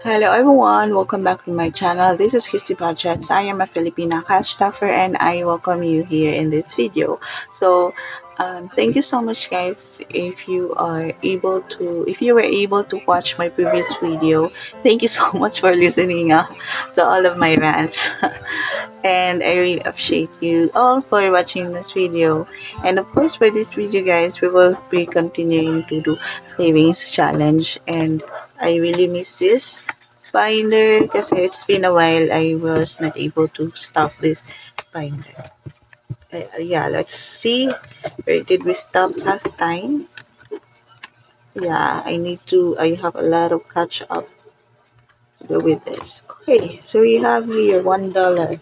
Hello everyone, welcome back to my channel. This is Christy Projects. I am a Filipina cash stuffer and I welcome you here in this video. Thank you so much guys if you were able to watch my previous video. Thank you so much for listening to all of my rants. And I really appreciate you all for watching this video. And of course for this video guys, we will be continuing to do savings challenge and I really miss this binder because it's been a while I was not able to stop this binder. Yeah, let's see where did we stop last time. Yeah, I have a lot of catch up to do with this. Okay, so we have here $1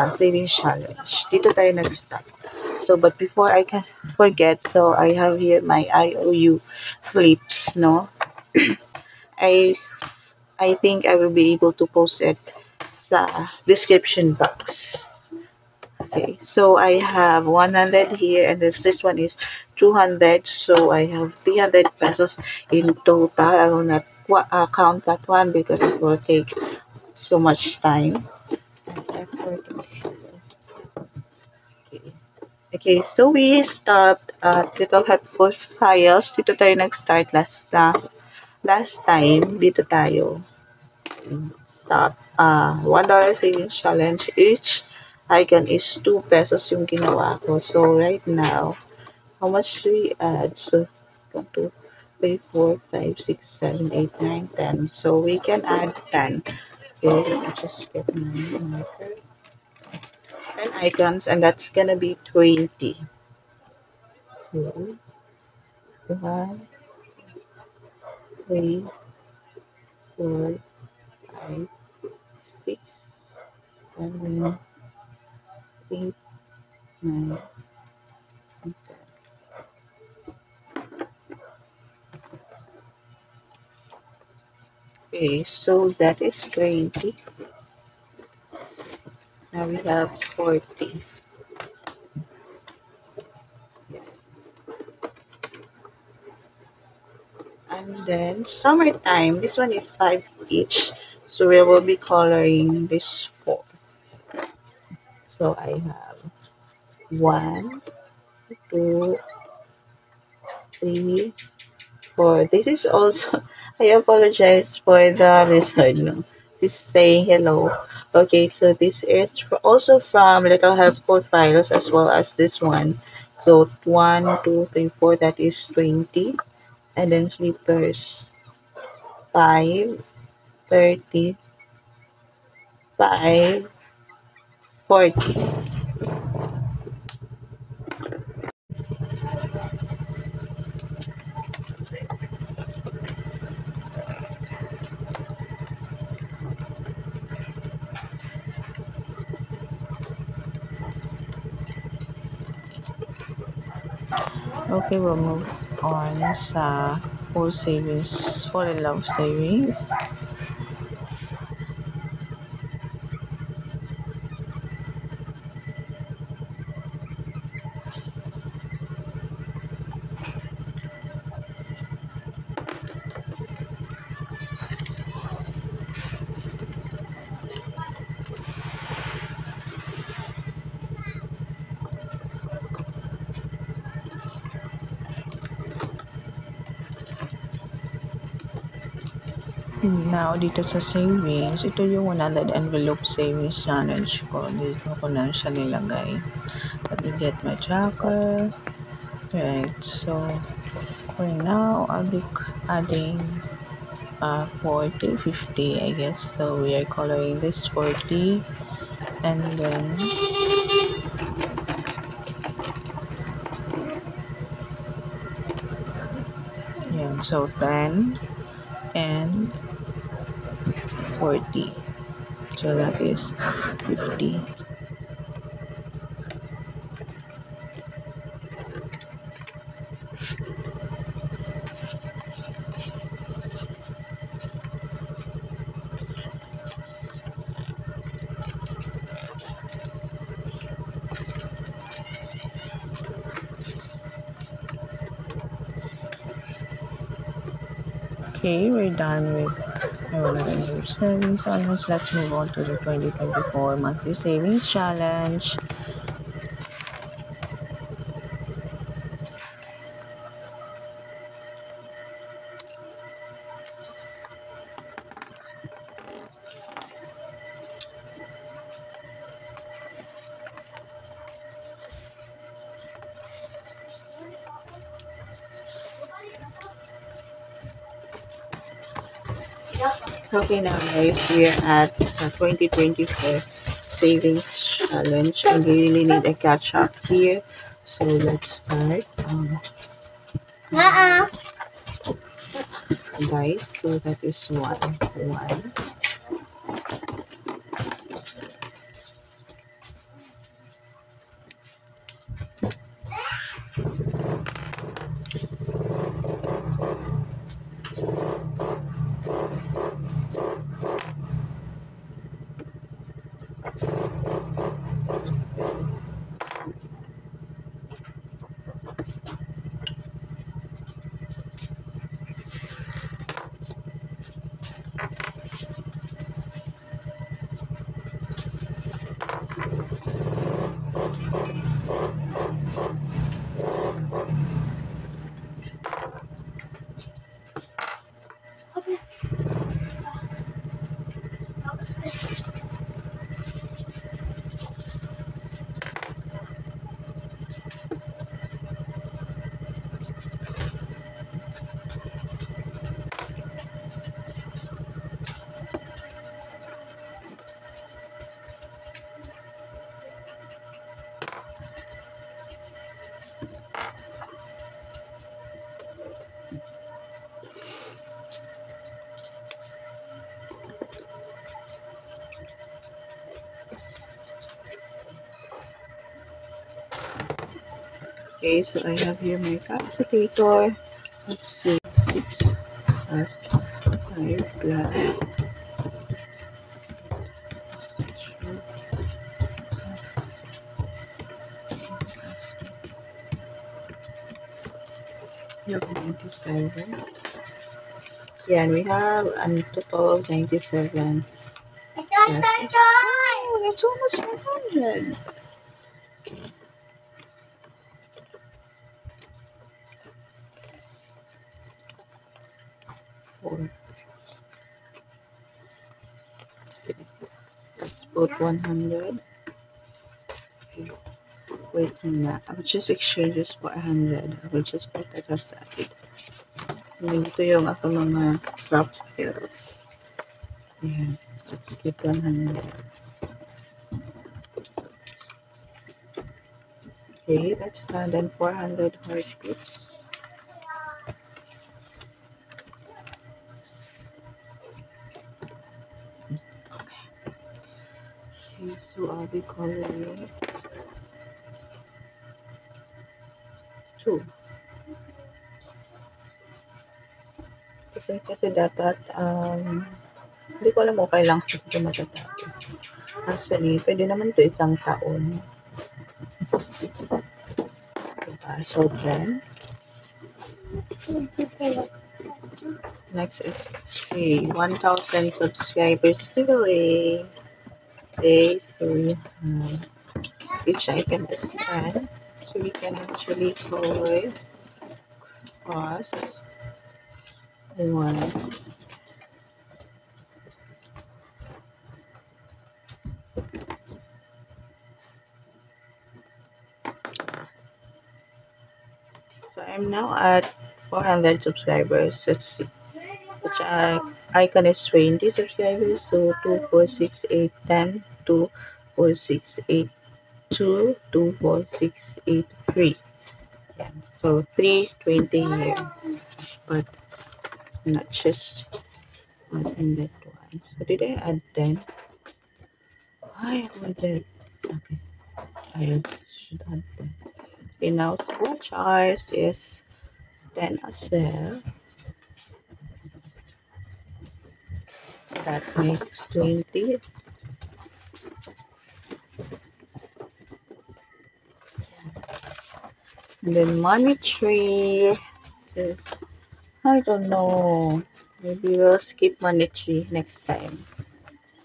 savings challenge. Dito tayo nag-stop. So, but before I can forget, so I have here my IOU slips, no? I I think I will be able to post it sa description box. Okay, so I have 100 here and this one is 200. So I have 300 pesos in total. I will not count that one because it will take so much time and effort. Okay. Okay, so we stopped at Little Helpful Files. Dito tayo nag-start last time. Dito tayo stop. $1 savings challenge. Each icon is 2 pesos yung ginawa ko. So, right now, how much do we add? So, 1, 2, 3, 4, 5, 6, 7, 8, 9, 10. So, we can add 10. Okay, let me just get my marker. 10 icons, and that's gonna be 20. 2, 1, 3, 4, 5, 6, 7, 8, 9, and 10. Okay, so that is 20. Now we have 40. And then summertime, this one is 5 each. So we will be coloring this 4. So I have 1, 2, 3, 4. This is also, I apologize for the lizard. No? This is saying hello. Okay, so this is also from Little Helpful Files as well as this one. So 1, 2, 3, 4, that is 20. And then slippers 5, 30, 5, 40. Okay, we'll move on sa full savings, full in love savings. Now, dito sa savings, ito yung 100 envelope savings challenge ko. Dito ko na siya nilagay. Let me get my tracker. Right, so for now, I'll be adding 40, 50, I guess. So we are coloring this 40 and then yan, so 10 and 40. So that is 50. Okay, we're done with I want to do savings challenge. Let's move on to the 2024 monthly savings challenge. Okay, now guys, we are at the 2024 savings challenge, and we really need a catch up here. So let's start. Guys, so that is one. Okay, so I have here my calculator. Let's see, 6 plus 5 plus 97. Yeah, and we have a total of 97 pesos. Oh, that's almost 100. 4. Let's put 100. Wait a minute. I will just exchange this for 100. I will just put that aside. Nandito yung ako mga crop bills. Ayan. Let's keep 100. Okay, that's done. Then 400 heartbeats. Okay, so I'll be coloring 2. Kasi dapat, hindi ko alam kung kailang ito matatapos. Actually, pwede naman ito isang taon. Diba? So then, next is okay, 1,000 subscribers giveaway. Okay, so we have each item is 10. So we can actually color cross 1. So I'm now at 400 subscribers. Let's see. Which icon is 20 subscribers. So 2, 4, 6, 8, 10, 2, 4, 6, 8, 2, 2, 4, 6, 8, 3. Yeah. So 3, 20 here. But not just 101. So did I add 10? I added. Okay. I should add 10. Okay, now watch ours is 10 as well. That makes 20. And then money tree. I don't know. Maybe we'll skip monetary next time.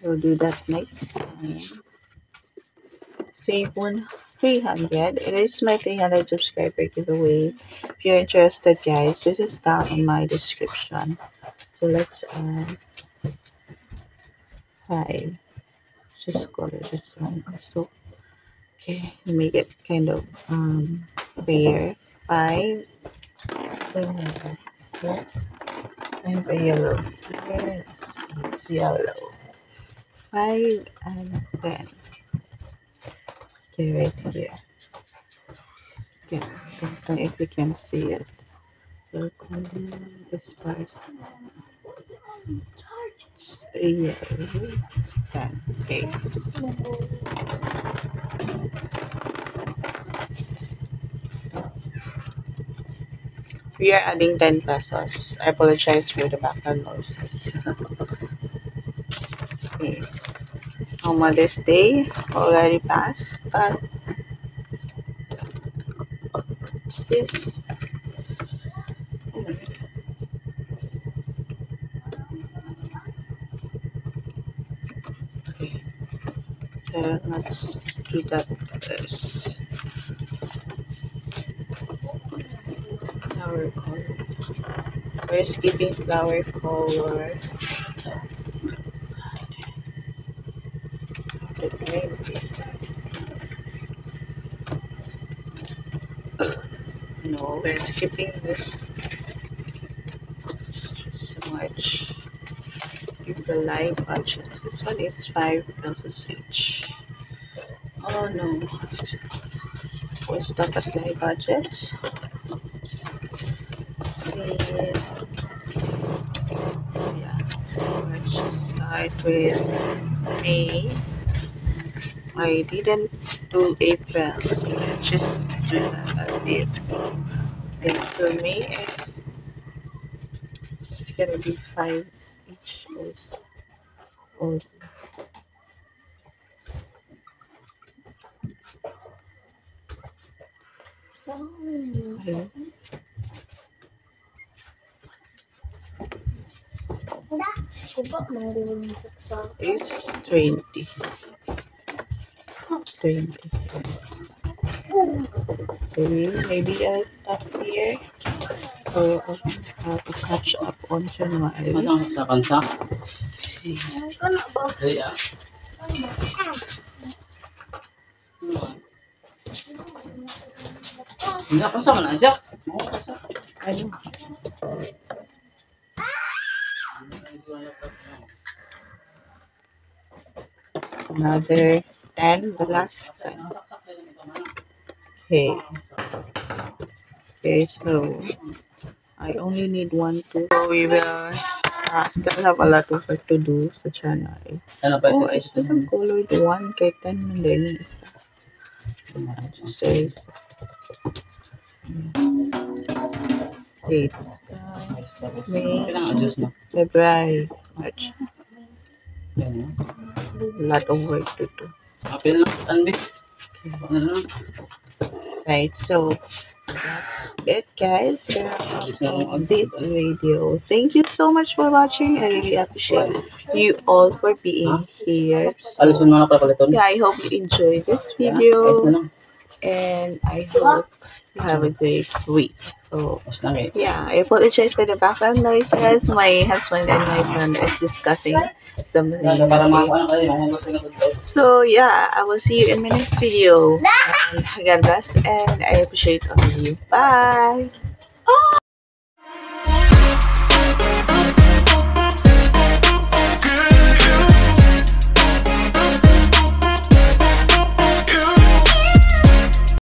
We'll do that next time. Save 300. It is my 300 subscriber giveaway. If you're interested, guys, this is down in my description. So let's add 5. Just color this one also. Okay, make it kind of fair. 5. And the yellow. Yes, it's yellow. 5 and 10. Okay, right here. Okay, I don't know if you can see it. We'll color this part. It's a yellow. 10. Okay. We are adding 10 pesos. I apologize for the background noises. Okay. On Mother's Day already passed, but what's this? Okay. So let's do that first. Flower color. We're skipping flower color. No, we're skipping this. It's just so much. Give the live budgets. This one is 5 pesos each. Oh no. We'll stop at live budgets. See. Yeah. Let's just start with May. I didn't do April, so let's just do that as April. And for May, it's gonna be 5 each also. Okay. It's 20. 20. Okay, maybe I'll stop here. So I'll have to catch up on January. Sa Let's see. Hindi ako sa manajak. Ano? Another 10, the last 10. Okay. Okay, so I only need 1, 2. So we will still have a lot of work to do sa January. Ano pa Oh, I still have colored 1 kay 10 na din. So, 8, May, February, March. A lot of work to do. Apil lang, Andy. Right, so that's it, guys. On this video. Thank you so much for watching. I really appreciate you all for being here. Alusun mo na kapaliton. Yeah, I hope you enjoyed this video, and I hope you have a great week. So yeah, I apologize for the background noises. My husband and my son is discussing something. So yeah, I will see you in my next video. And God bless, and I appreciate all of you. Bye.